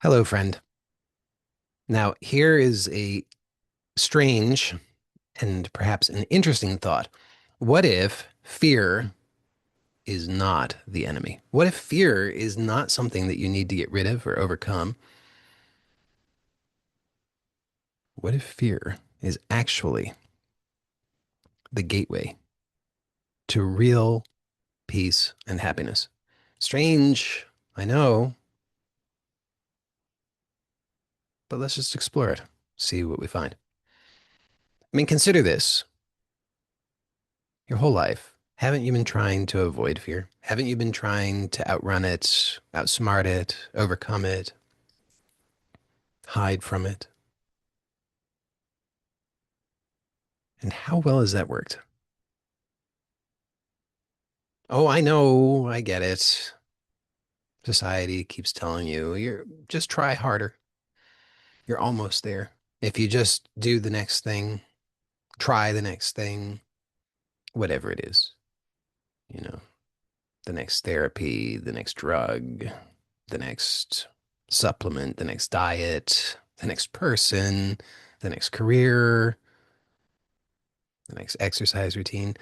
Hello, friend. Now, here is a strange and perhaps an interesting thought. What if fear is not the enemy? What if fear is not something that you need to get rid of or overcome? What if fear is actually the gateway to real peace and happiness? Strange, I know, but let's just explore it, see what we find. I mean, consider this. Your whole life, haven't you been trying to avoid fear? Haven't you been trying to outrun it, outsmart it, overcome it, hide from it? And how well has that worked? Oh, I know, I get it. Society keeps telling you, you're just try harder. You're almost there. If you just do the next thing, try the next thing, whatever it is, you know, the next therapy, the next drug, the next supplement, the next diet, the next person, the next career, the next exercise routine.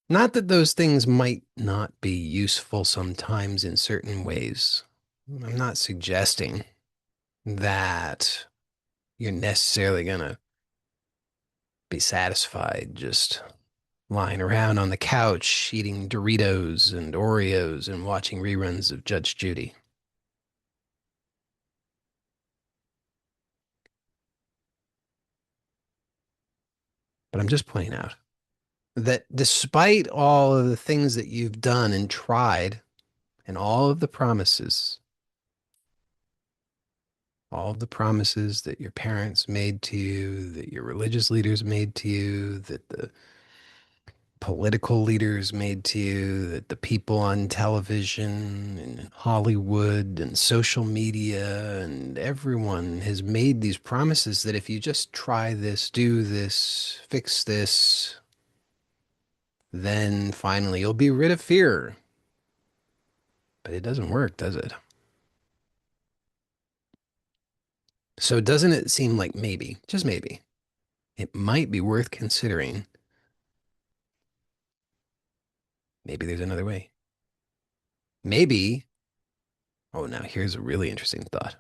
Not that those things might not be useful sometimes in certain ways. I'm not suggesting that you're necessarily going to be satisfied just lying around on the couch eating Doritos and Oreos and watching reruns of Judge Judy. But I'm just pointing out that despite all of the things that you've done and tried and all of the promises that your parents made to you, that your religious leaders made to you, that the political leaders made to you, that the people on television and Hollywood and social media and everyone has made these promises that if you just try this, do this, fix this, then finally you'll be rid of fear. But it doesn't work, does it? So doesn't it seem like maybe, just maybe, it might be worth considering maybe there's another way. Maybe, oh, now here's a really interesting thought.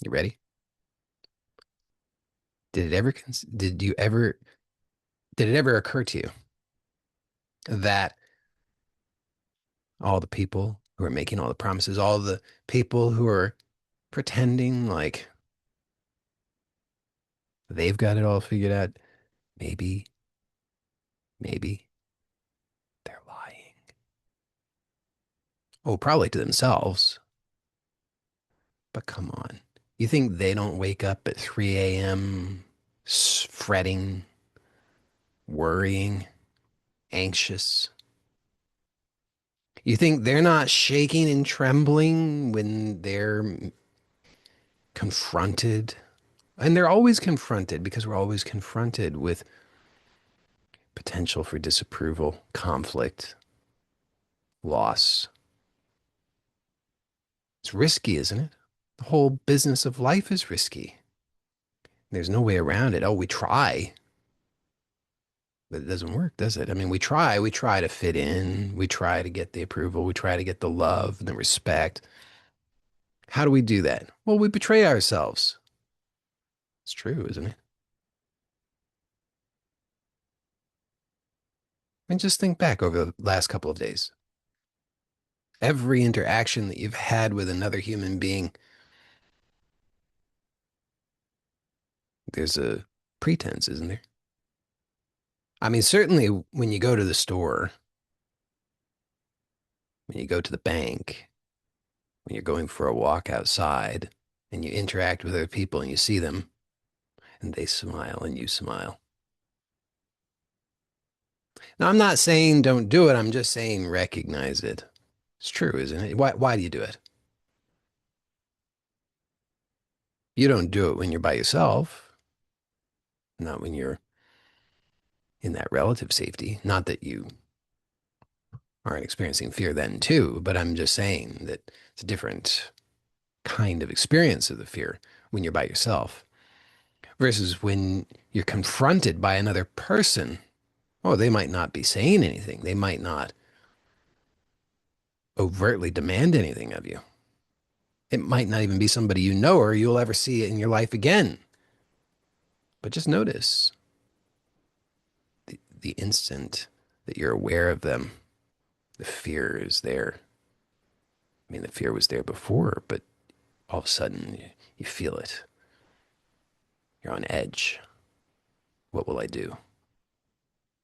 You ready? Did you ever, did it ever occur to you that all the people who are making all the promises, all the people who are pretending like they've got it all figured out, maybe, maybe they're lying. Oh, probably to themselves, but come on. You think they don't wake up at 3 a.m. Fretting, worrying, anxious? You think they're not shaking and trembling when they're confronted? And they're always confronted because we're always confronted with potential for disapproval, conflict, loss. It's risky, isn't it? The whole business of life is risky. There's no way around it. Oh, we try, but it doesn't work, does it? I mean, we try to fit in, we try to get the approval, we try to get the love and the respect. How do we do that? Well, we betray ourselves. It's true, isn't it? And just think back over the last couple of days. Every interaction that you've had with another human being, there's a pretense, isn't there? I mean, certainly when you go to the store, when you go to the bank, when you're going for a walk outside and you interact with other people and you see them and they smile and you smile. Now, I'm not saying don't do it. I'm just saying recognize it. It's true, isn't it? Why do you do it? You don't do it when you're by yourself, not when you're in that relative safety. Not that you aren't experiencing fear then too, but I'm just saying that it's a different kind of experience of the fear when you're by yourself versus when you're confronted by another person. Oh, they might not be saying anything. They might not overtly demand anything of you. It might not even be somebody you know or you'll ever see in your life again. But just notice the instant that you're aware of them, the fear is there. I mean, the fear was there before, but all of a sudden you feel it. You're on edge. What will I do?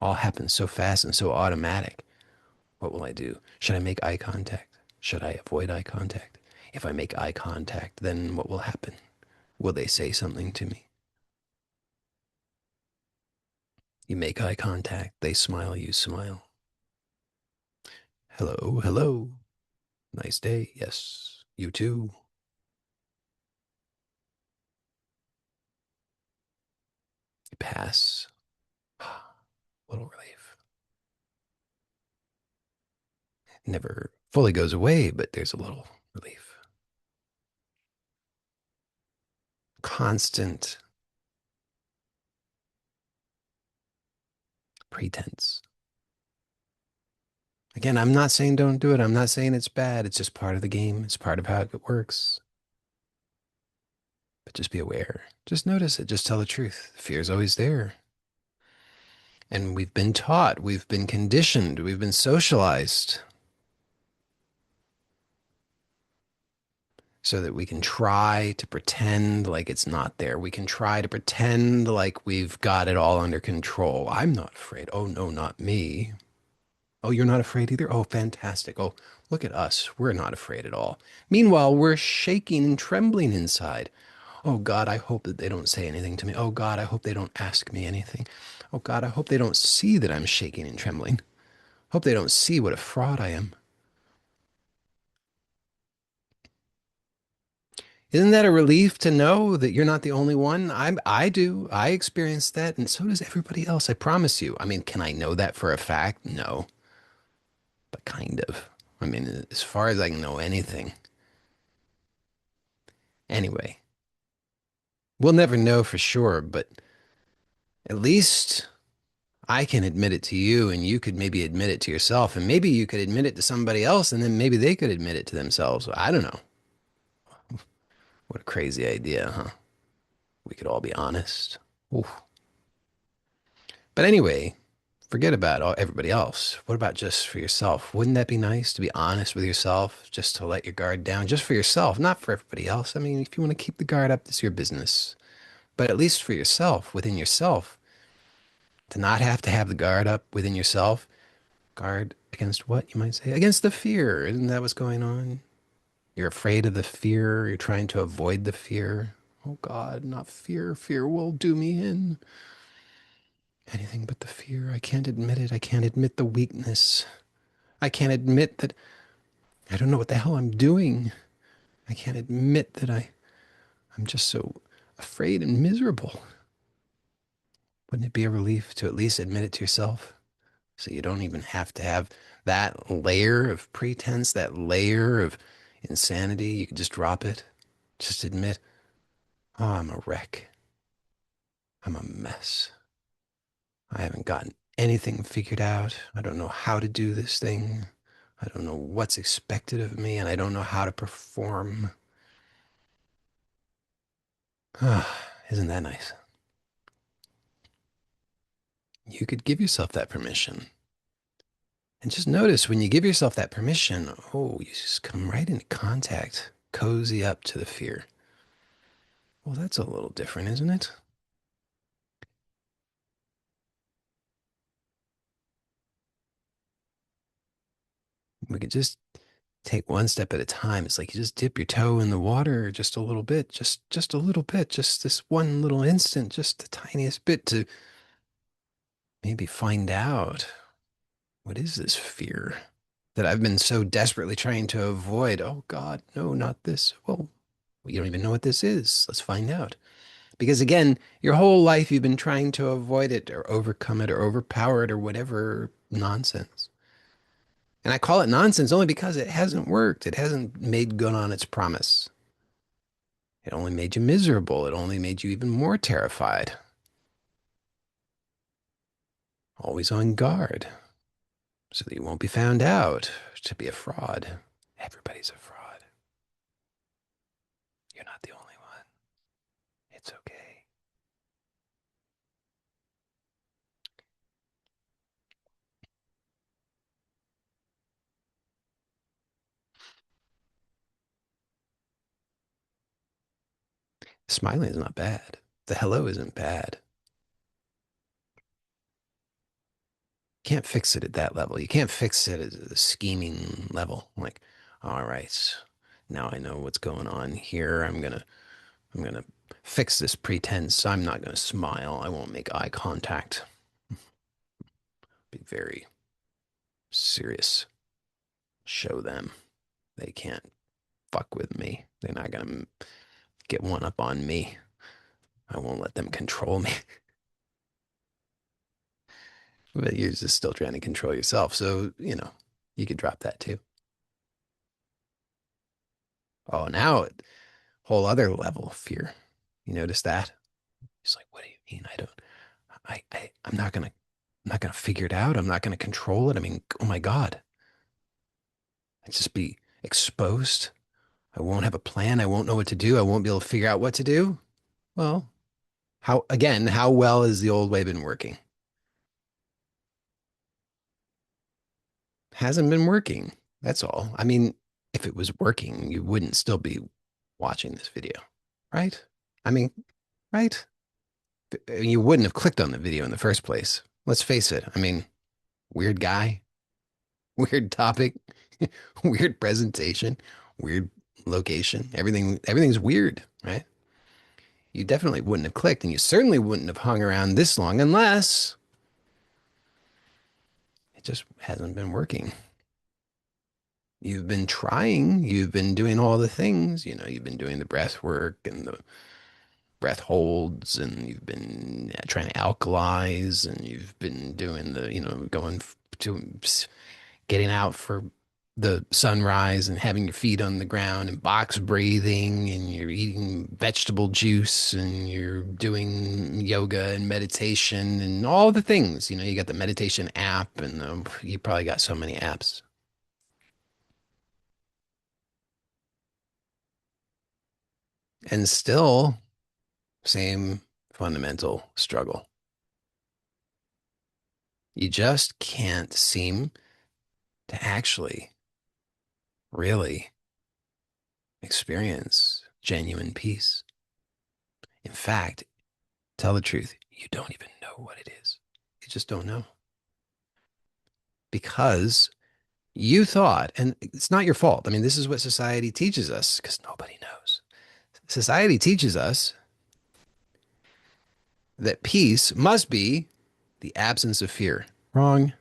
All happens so fast and so automatic. What will I do? Should I make eye contact? Should I avoid eye contact? If I make eye contact, then what will happen? Will they say something to me? You make eye contact, they smile, you smile. Hello, hello. Nice day. Yes, you too. You pass. Little relief. Never fully goes away, but there's a little relief. Constant pretense. Again, I'm not saying don't do it. I'm not saying it's bad. It's just part of the game. It's part of how it works. But just be aware. Just notice it. Just tell the truth. Fear is always there. And we've been taught, we've been conditioned, we've been socialized so that we can try to pretend like it's not there. We can try to pretend like we've got it all under control. I'm not afraid. Oh, no, not me. Oh, you're not afraid either? Oh, fantastic. Oh, look at us. We're not afraid at all. Meanwhile, we're shaking and trembling inside. Oh, God, I hope that they don't say anything to me. Oh, God, I hope they don't ask me anything. Oh, God, I hope they don't see that I'm shaking and trembling. Hope they don't see what a fraud I am. Isn't that a relief to know that you're not the only one? I do. I experience that, and so does everybody else. I promise you. I mean, can I know that for a fact? No, but kind of. I mean, as far as I can know anything. Anyway, we'll never know for sure, but at least I can admit it to you, and you could maybe admit it to yourself, and maybe you could admit it to somebody else, and then maybe they could admit it to themselves. I don't know. What a crazy idea, huh? We could all be honest. Oof. But anyway, forget about everybody else. What about just for yourself? Wouldn't that be nice to be honest with yourself, just to let your guard down, just for yourself, not for everybody else? I mean, if you want to keep the guard up, it's your business. But at least for yourself, within yourself, to not have to have the guard up within yourself. Guard against what, you might say? Against the fear. Isn't that what's going on? You're afraid of the fear. You're trying to avoid the fear. Oh God, not fear. Fear will do me in. Anything but the fear. I can't admit it. I can't admit the weakness. I can't admit that I don't know what the hell I'm doing. I can't admit that I'm just so afraid and miserable. Wouldn't it be a relief to at least admit it to yourself? So you don't even have to have that layer of pretense, that layer of insanity. You could just drop it. Just admit, oh, I'm a wreck. I'm a mess. I haven't gotten anything figured out. I don't know how to do this thing. I don't know what's expected of me, and I don't know how to perform. Ah, isn't that nice? You could give yourself that permission. And just notice when you give yourself that permission, oh, you just come right into contact, cozy up to the fear. Well, that's a little different, isn't it? We could just take one step at a time. It's like you just dip your toe in the water just a little bit, just a little bit, just this one little instant, just the tiniest bit to maybe find out what is this fear that I've been so desperately trying to avoid. Oh God, no, not this. Well, you don't even know what this is. Let's find out. Because again, your whole life you've been trying to avoid it or overcome it or overpower it or whatever nonsense. And I call it nonsense only because it hasn't worked. It hasn't made good on its promise. It only made you miserable. It only made you even more terrified. Always on guard so that you won't be found out to be a fraud. Everybody's a fraud. You're not the only one. It's okay. Smiling is not bad. The hello isn't bad. Can't fix it at that level. You can't fix it at a scheming level. Like, all right, now I know what's going on here. I'm gonna fix this pretense. I'm not gonna smile. I won't make eye contact. Be very serious. Show them they can't fuck with me. They're not gonna get one up on me. I won't let them control me. But you're just still trying to control yourself. So, you could drop that too. Oh, now whole other level of fear. You notice that? He's like, what do you mean? I don't, I'm not gonna figure it out. I'm not gonna control it. I mean, oh my God, I'd just be exposed. I won't have a plan. I won't know what to do. I won't be able to figure out what to do. Well, how well has the old way been working? Hasn't been working. That's all. I mean, if it was working, you wouldn't still be watching this video, right? I mean, right? You wouldn't have clicked on the video in the first place. Let's face it. I mean, weird guy, weird topic, weird presentation, weird location. Everything's weird, right? You definitely wouldn't have clicked, and you certainly wouldn't have hung around this long unless it just hasn't been working. You've been trying, you've been doing all the things, you've been doing the breath work and the breath holds, and you've been trying to alkalize, and you've been doing going to getting out for the sunrise and having your feet on the ground and box breathing, and you're eating vegetable juice, and you're doing yoga and meditation and all the things. You got the meditation app, and you probably got so many apps. And still, same fundamental struggle. You just can't seem to actually really experience genuine peace. In fact, tell the truth, you don't even know what it is. You just don't know because you thought, and it's not your fault. I mean, this is what society teaches us because nobody knows. Society teaches us that peace must be the absence of fear. Wrong.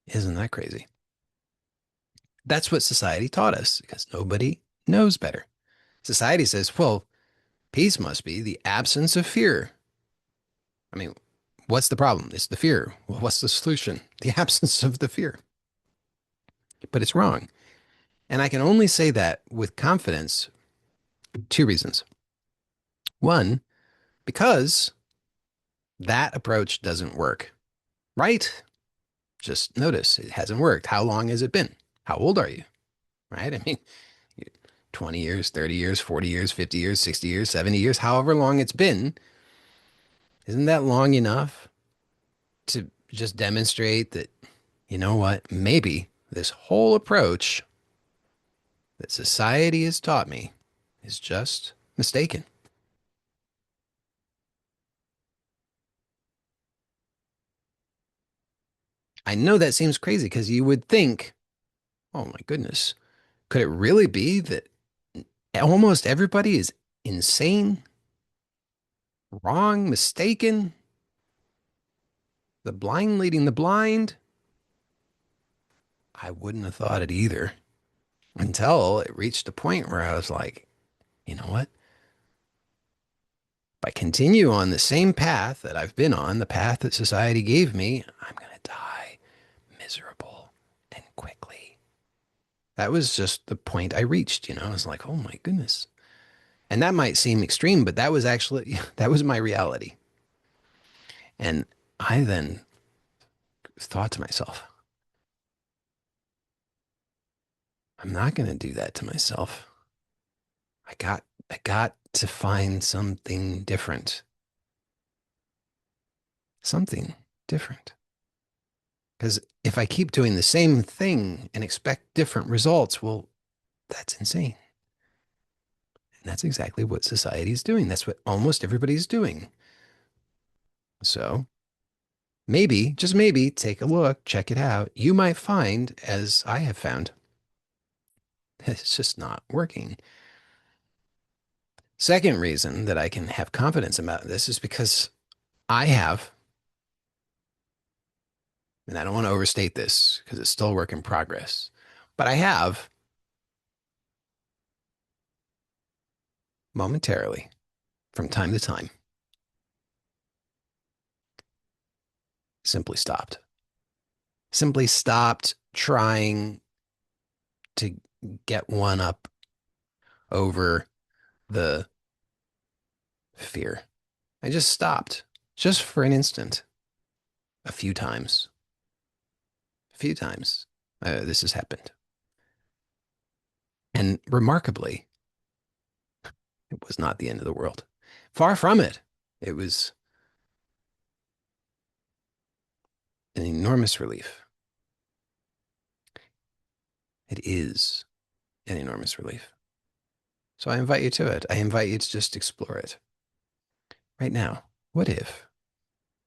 Isn't that crazy? That's what society taught us because nobody knows better. Society says, well, peace must be the absence of fear. I mean, what's the problem? It's the fear. Well, what's the solution? The absence of the fear. But it's wrong. And I can only say that with confidence, two reasons. One, because that approach doesn't work, right? Just notice it hasn't worked. How long has it been? How old are you? Right? I mean, 20 years, 30 years, 40 years, 50 years, 60 years, 70 years, however long it's been. Isn't that long enough to just demonstrate that, you know what, maybe this whole approach that society has taught me is just mistaken? I know that seems crazy because you would think, oh my goodness, could it really be that almost everybody is insane, wrong, mistaken, the blind leading the blind? I wouldn't have thought it either until it reached a point where I was like, you know what? If I continue on the same path that I've been on, the path that society gave me, I'm going to die miserable and quickly. That was just the point I reached, you know. I was like, oh my goodness. And that might seem extreme, but that was actually that was my reality. And I then thought to myself, I'm not going to do that to myself. I got to find something different. Something different. Because if I keep doing the same thing and expect different results, well, that's insane. And that's exactly what society is doing. That's what almost everybody's doing. So maybe, just maybe, take a look, check it out. You might find, as I have found, it's just not working. Second reason that I can have confidence about this is because I have, and I don't want to overstate this because it's still a work in progress, but I have momentarily, from time to time, simply stopped. Simply stopped trying to get one up over the fear. I just stopped, just for an instant, a few times. A few times this has happened. And remarkably, it was not the end of the world. Far from it. It was an enormous relief. It is an enormous relief. So I invite you to it. I invite you to just explore it. Right now, what if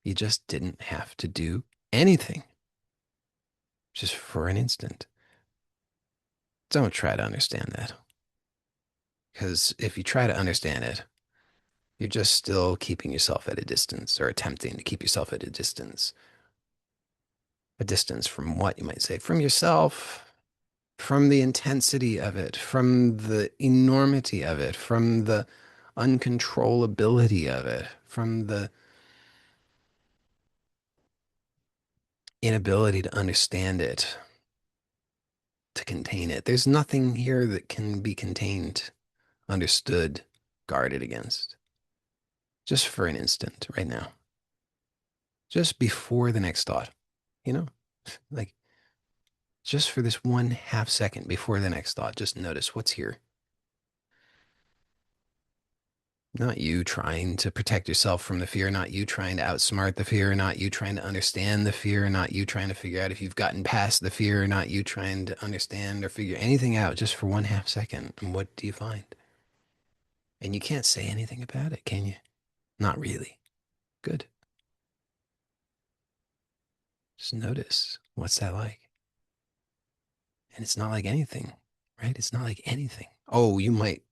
you just didn't have to do anything just for an instant? Don't try to understand that. Because if you try to understand it, you're just still keeping yourself at a distance or attempting to keep yourself at a distance. A distance from what, you might say? From yourself, from the intensity of it, from the enormity of it, from the uncontrollability of it, from the inability to understand it, to contain it. There's nothing here that can be contained, understood, guarded against. Just for an instant, right now, just before the next thought, you know, like just for this 1/2 second before the next thought, just notice what's here. Not you trying to protect yourself from the fear, not you trying to outsmart the fear, not you trying to understand the fear, not you trying to figure out if you've gotten past the fear, not you trying to understand or figure anything out just for 1/2 second. And what do you find? And you can't say anything about it, can you? Not really. Good. Just notice what's that like? And it's not like anything, right? It's not like anything. Oh, you might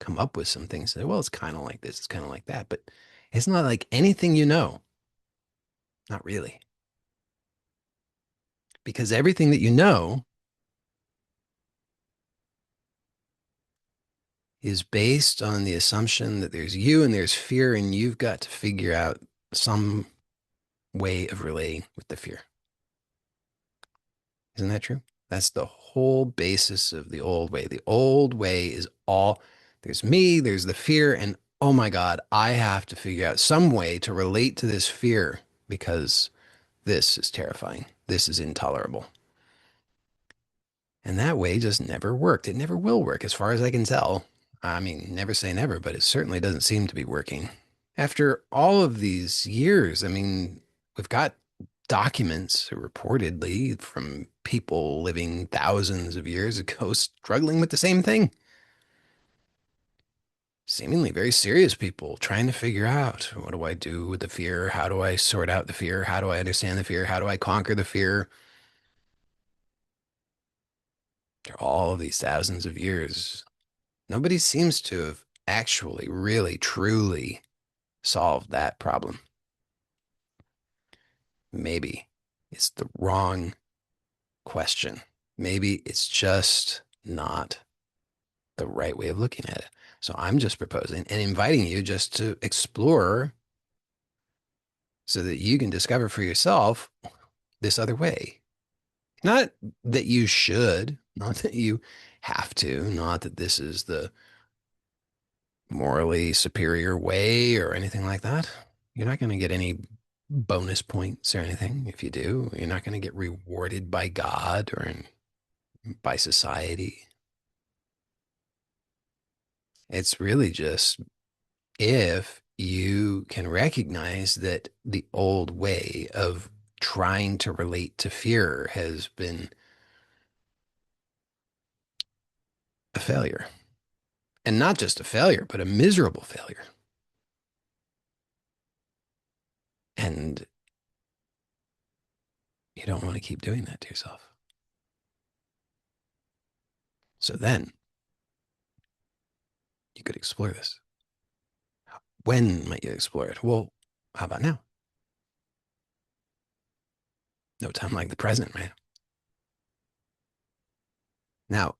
come up with some things. Say, well, it's kind of like this, it's kind of like that, but it's not like anything you know. Not really. Because everything that you know is based on the assumption that there's you and there's fear, and you've got to figure out some way of relating with the fear. Isn't that true? That's the whole basis of the old way. The old way is all there's me, there's the fear, and oh my God, I have to figure out some way to relate to this fear because this is terrifying. This is intolerable. And that way just never worked. It never will work, as far as I can tell. I mean, never say never, but it certainly doesn't seem to be working. After all of these years, I mean, we've got documents reportedly from people living thousands of years ago struggling with the same thing. Seemingly very serious people trying to figure out, what do I do with the fear? How do I sort out the fear? How do I understand the fear? How do I conquer the fear? After all of these thousands of years, nobody seems to have actually really truly solved that problem. Maybe it's the wrong question. Maybe it's just not the right way of looking at it. So I'm just proposing and inviting you just to explore so that you can discover for yourself this other way. Not that you should, not that you have to, not that this is the morally superior way or anything like that. You're not going to get any bonus points or anything if you do. You're not going to get rewarded by God or by society. It's really just if you can recognize that the old way of trying to relate to fear has been a failure. And not just a failure, but a miserable failure. And you don't want to keep doing that to yourself. So then you could explore this. When might you explore it? Well, how about now? No time like the present, right? Now,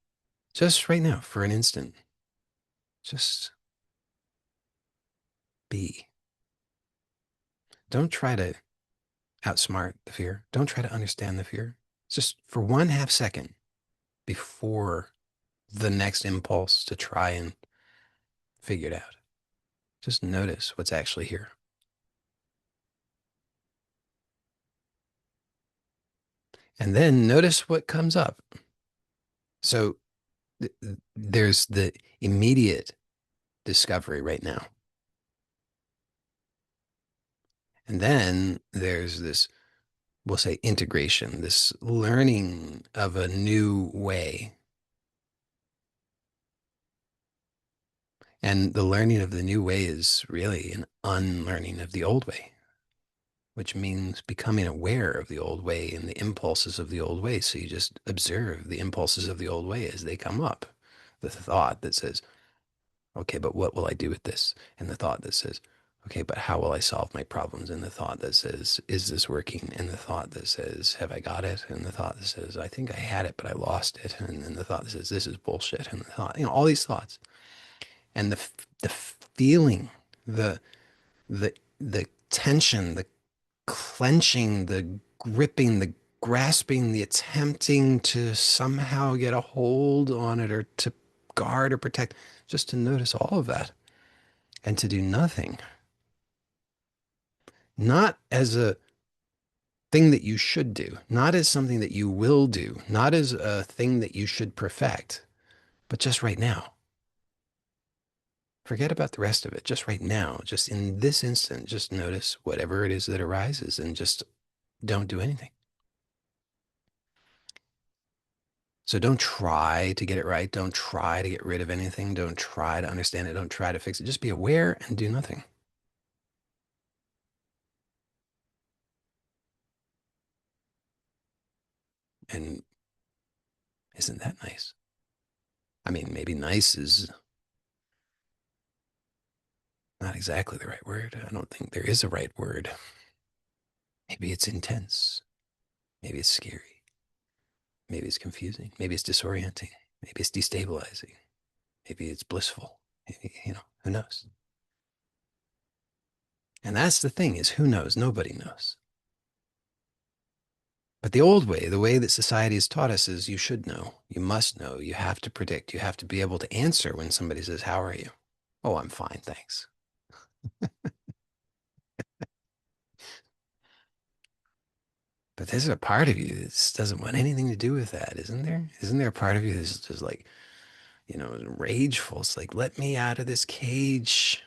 just right now, for an instant, just be. Don't try to outsmart the fear. Don't try to understand the fear. Just for 1/2 second before the next impulse to try and figure it out. Just notice what's actually here. And then notice what comes up. So there's the immediate discovery right now. And then there's this, we'll say, integration, this learning of a new way. And the learning of the new way is really an unlearning of the old way, which means becoming aware of the old way and the impulses of the old way. So you just observe the impulses of the old way as they come up. The thought that says, okay, but what will I do with this? And the thought that says, okay, but how will I solve my problems? And the thought that says, is this working? And the thought that says, have I got it? And the thought that says, I think I had it, but I lost it. And then the thought that says, this is bullshit. And the thought, all these thoughts. And the feeling, the the tension, the clenching, the gripping, the grasping, the attempting to somehow get a hold on it or to guard or protect, just to notice all of that and to do nothing. Not as a thing that you should do, not as something that you will do, not as a thing that you should perfect, but just right now. Forget about the rest of it. Just right now, just in this instant, just notice whatever it is that arises and just don't do anything. So don't try to get it right. Don't try to get rid of anything. Don't try to understand it. Don't try to fix it. Just be aware and do nothing. And isn't that nice? I mean, maybe nice is not exactly the right word. I don't think there is a right word. Maybe it's intense. Maybe it's scary. Maybe it's confusing. Maybe it's disorienting. Maybe it's destabilizing. Maybe it's blissful. Maybe, who knows? And that's the thing is who knows? Nobody knows. But the old way, the way that society has taught us is you should know, you must know, you have to predict, you have to be able to answer when somebody says, how are you? Oh, I'm fine, thanks. But there's a part of you that doesn't want anything to do with that, isn't there? Isn't there a part of you that's just like, rageful? It's like, let me out of this cage.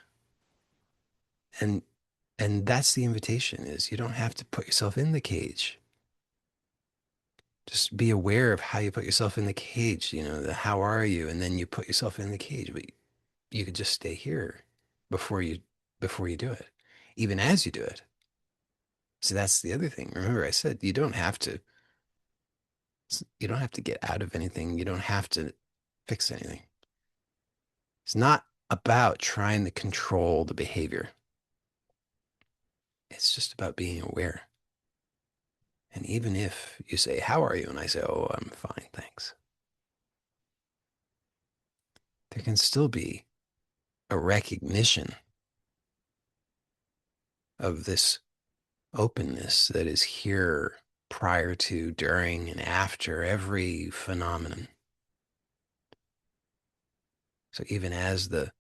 And that's the invitation is you don't have to put yourself in the cage. Just be aware of how you put yourself in the cage, the how are you? And then you put yourself in the cage. But you could just stay here before you before you do it, even as you do it. So that's the other thing. Remember, I said you don't have to get out of anything. You don't have to fix anything. It's not about trying to control the behavior. It's just about being aware. And even if you say, how are you? And I say, oh, I'm fine, thanks. there can still be a recognition of this openness that is here prior to, during, and after every phenomenon. So even as the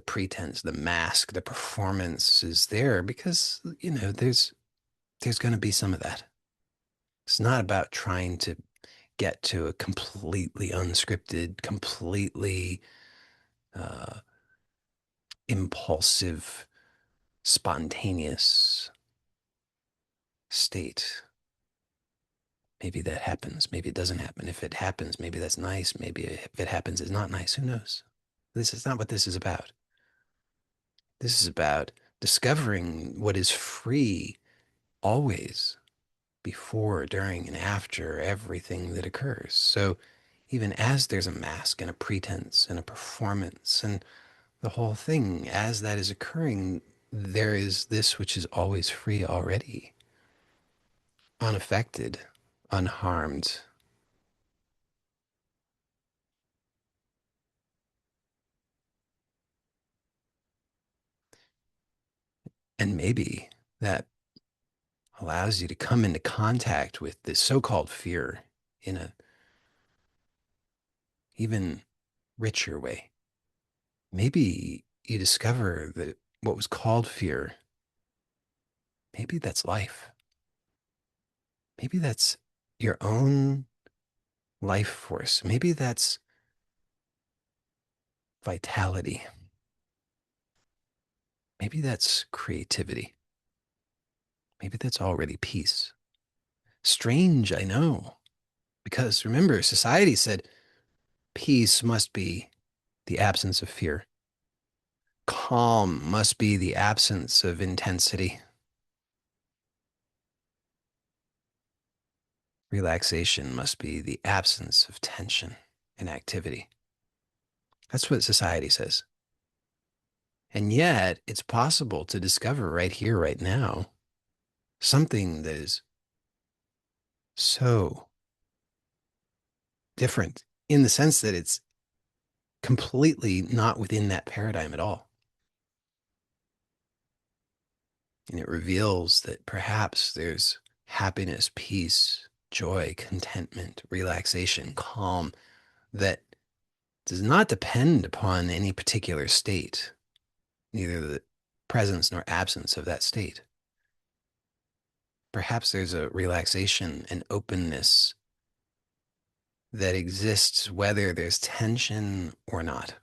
pretense, the mask, the performance is there because, there's going to be some of that. It's not about trying to get to a completely unscripted, completely uh, impulsive, spontaneous state. Maybe that happens. Maybe it doesn't happen. If it happens, maybe that's nice. Maybe if it happens, it's not nice. Who knows? This is not what this is about. This is about discovering what is free always, before, during, and after everything that occurs. So even as there's a mask and a pretense and a performance and the whole thing, as that is occurring, there is this which is always free already, unaffected, unharmed. And maybe that allows you to come into contact with this so-called fear in a even richer way. Maybe you discover that what was called fear, maybe that's life. Maybe that's your own life force. Maybe that's vitality. Maybe that's creativity. Maybe that's already peace. Strange, I know. Because remember, society said peace must be the absence of fear. Calm must be the absence of intensity. Relaxation must be the absence of tension and activity. That's what society says. And yet, it's possible to discover right here, right now, something that is so different in the sense that it's completely not within that paradigm at all. And it reveals that perhaps there's happiness, peace, joy, contentment, relaxation, calm that does not depend upon any particular state, neither the presence nor absence of that state. Perhaps there's a relaxation and openness that exists whether there's tension or not.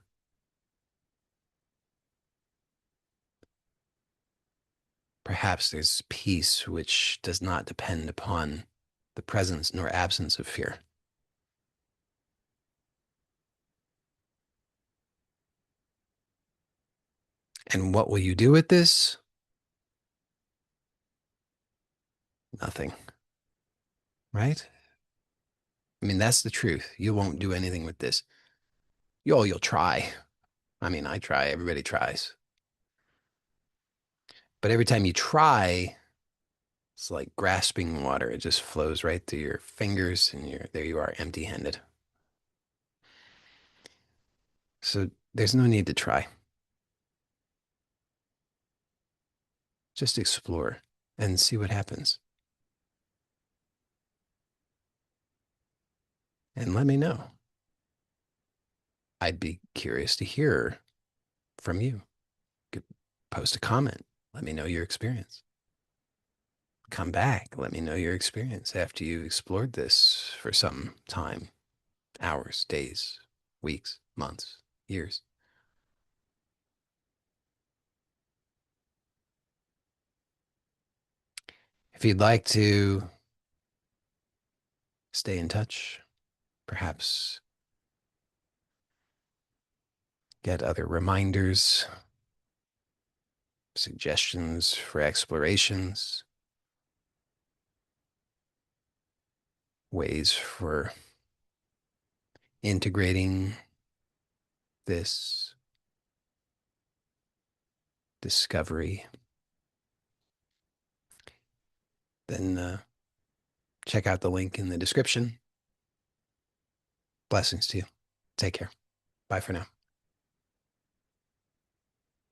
Perhaps there's peace which does not depend upon the presence nor absence of fear. And what will you do with this? Nothing, right? I mean, that's the truth. You won't do anything with this. You'll try. I mean, I try. Everybody tries. But every time you try, it's like grasping water. It just flows right through your fingers and there you are, empty-handed. So there's no need to try. Just explore and see what happens. And let me know. I'd be curious to hear from you. You could post a comment. Let me know your experience. Come back. Let me know your experience after you've explored this for some time, hours, days, weeks, months, years. If you'd like to stay in touch, perhaps get other reminders, suggestions for explorations, ways for integrating this discovery, then check out the link in the description. Blessings to you. Take care. Bye for now.